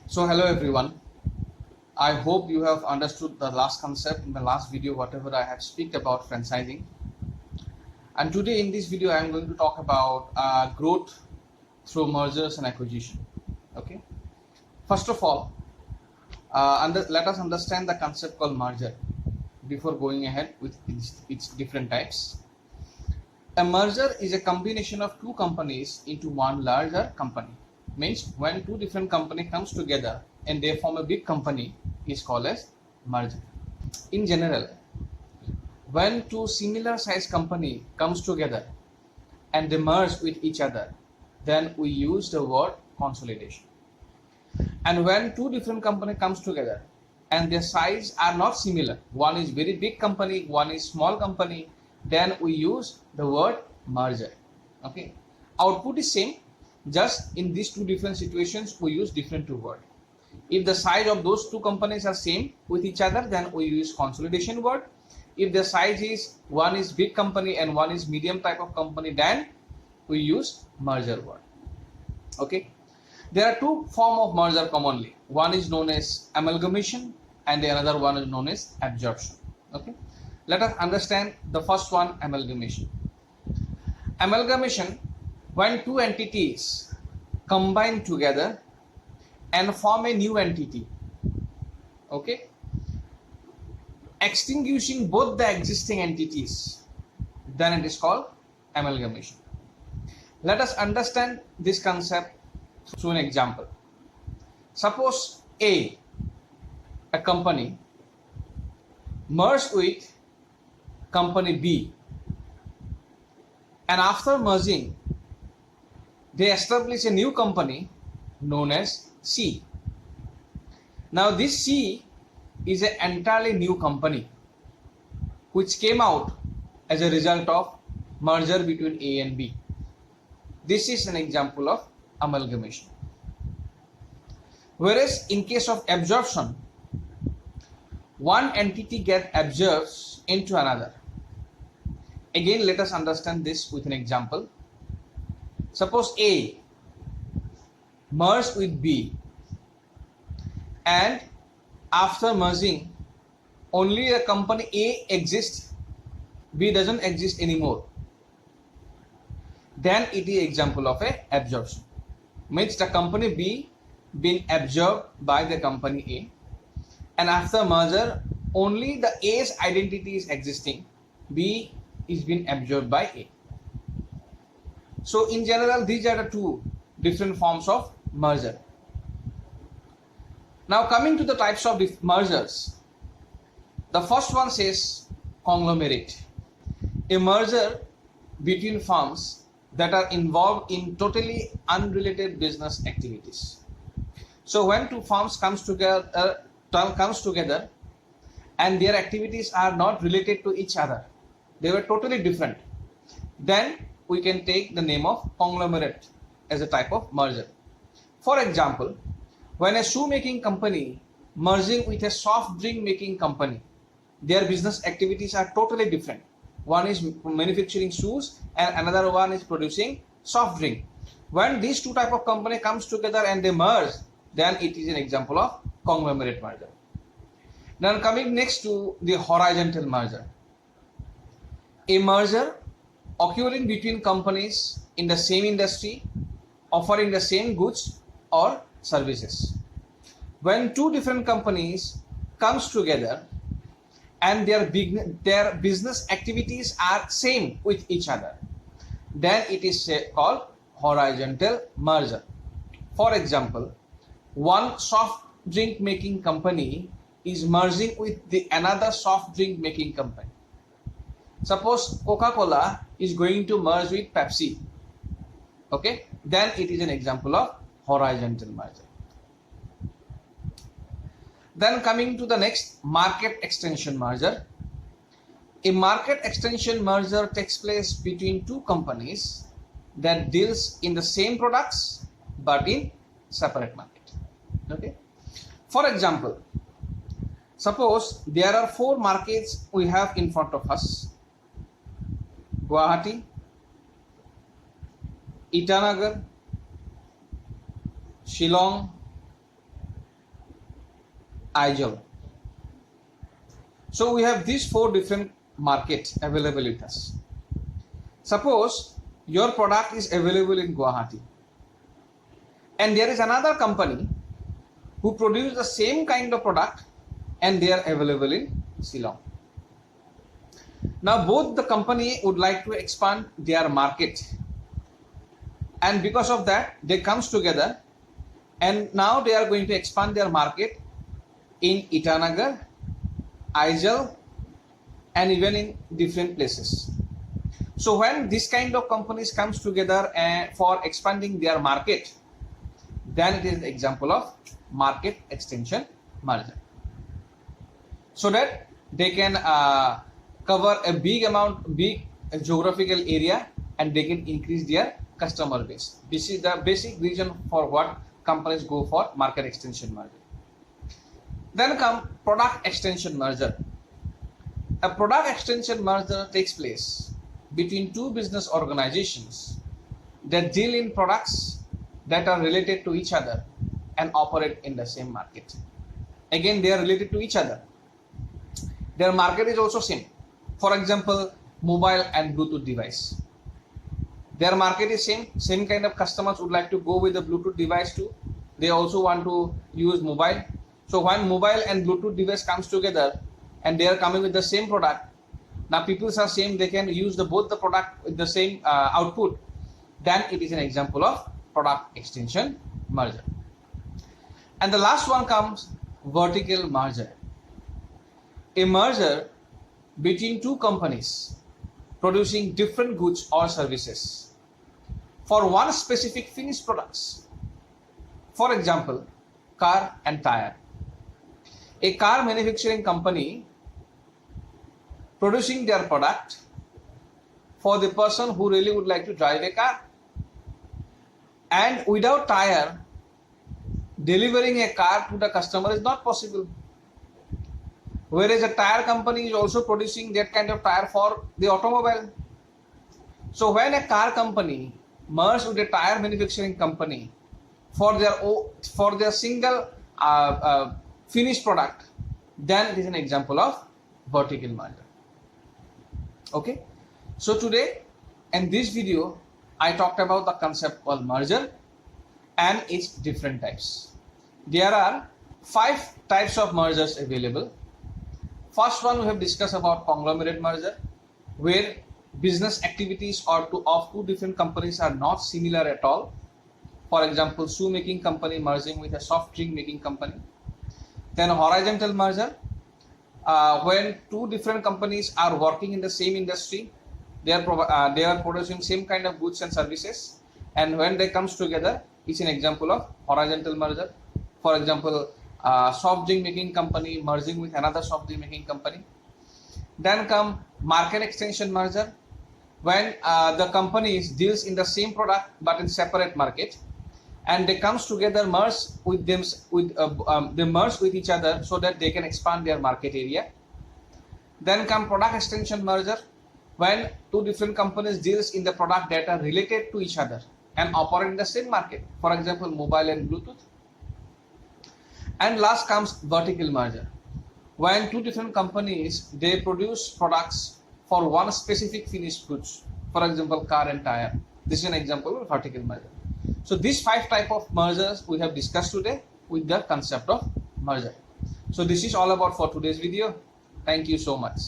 So hello everyone. I hope you have understood the last concept in the last video, whatever I have speak about franchising. And today in this video, I am going to talk about growth through mergers and acquisition. Okay. First of all, let us understand the concept called merger before going ahead with its different types. A merger is a combination of two companies into one larger company. Means when two different companies comes together and they form a big company is called as merger. In general, when two similar size company comes together and they merge with each other, then we use the word consolidation. And when two different company comes together and their size are not similar, one is very big company, one is small company, then we use the word merger. Okay, output is same, just in these two different situations we use different two word. If the size of those two companies are same with each other, then we use consolidation word. If the size is one is big company and one is medium type of company, then we use merger word. Okay, there are two form of merger commonly. One is known as amalgamation and the another one is known as absorption. Okay, let us understand the first one, amalgamation. Amalgamation, when two entities combine together and form a new entity, okay, extinguishing both the existing entities, then it is called amalgamation. Let us understand this concept through an example. Suppose a company merged with company B, and after merging they establish a new company known as C. Now this C is an entirely new company which came out as a result of merger between A and B. This is an example of amalgamation. Whereas in case of absorption, one entity gets absorbed into another. Again, let us understand this with an example. Suppose A merged with B, and after merging only the company A exists, B doesn't exist anymore, then it is example of a absorption. Means the company B been absorbed by the company A, and after merger only the A's identity is existing, B is being absorbed by A. So in general, these are the two different forms of merger. Now coming to the types of mergers, the first one says conglomerate, a merger between firms that are involved in totally unrelated business activities. So when two firms comes together and their activities are not related to each other, they were totally different, then we can take the name of conglomerate as a type of merger. For example, when a shoemaking company merging with a soft drink making company, their business activities are totally different. One is manufacturing shoes and another one is producing soft drink. When these two type of company comes together and they merge, then it is an example of conglomerate merger. Now coming next to the horizontal merger, a merger occurring between companies in the same industry offering the same goods or services. When two different companies comes together and their business activities are same with each other, then it is called horizontal merger. For example, one soft drink making company is merging with another soft drink making company. Suppose Coca-Cola is going to merge with Pepsi, okay, then it is an example of horizontal merger. Then coming to the next, market extension merger. A market extension merger takes place between two companies that deals in the same products but in separate market. Okay. For example, suppose there are 4 markets we have in front of us: Guwahati, Itanagar, Shillong, Igel. So we have these 4 different markets available with us. Suppose your product is available in Guwahati and there is another company who produce the same kind of product and they are available in Shillong. Now both the company would like to expand their market, and because of that they comes together and now they are going to expand their market in Itanagar, Aizawl, and even in different places. So when this kind of companies comes together for expanding their market, then it is an example of market extension merger. So that they can cover a big geographical area and they can increase their customer base. This is the basic reason for what companies go for market extension merger. Then come product extension merger. A product extension merger takes place between 2 business organizations that deal in products that are related to each other and operate in the same market. Again, they are related to each other. Their market is also same. For example, mobile and Bluetooth device. Their market is same kind of customers would like to go with the Bluetooth device too. They also want to use mobile. So when mobile and Bluetooth device comes together and they are coming with the same product, now people are same, they can use both the product with the same output, then it is an example of product extension merger. And the last one comes vertical merger. A merger between 2 companies producing different goods or services for one specific finished products. For example, car and tire. A car manufacturing company producing their product for the person who really would like to drive a car, and without tire, delivering a car to the customer is not possible. Whereas a tire company is also producing that kind of tire for the automobile. So when a car company merges with a tire manufacturing company for their single finished product, then it is an example of vertical merger. Okay, so today in this video I talked about the concept called merger and its different types. There are 5 types of mergers available. First one, we have discussed about conglomerate merger, where business activities of 2 different companies are not similar at all. For example, shoe making company merging with a soft drink making company. Then horizontal merger, when 2 different companies are working in the same industry, they are producing same kind of goods and services, and when they comes together, it's an example of horizontal merger. For example, soft drink making company merging with another soft drink making company. Then come market extension merger, when the companies deals in the same product but in separate market, and they comes together, they merge with each other so that they can expand their market area. Then come product extension merger, when 2 different companies deals in the product that are related to each other and operate in the same market. For example, mobile and Bluetooth. And last comes vertical merger, when 2 different companies, they produce products for one specific finished goods. For example, car and tire. This is an example of vertical merger. So these 5 type of mergers we have discussed today with the concept of merger. So this is all about for today's video. Thank you so much.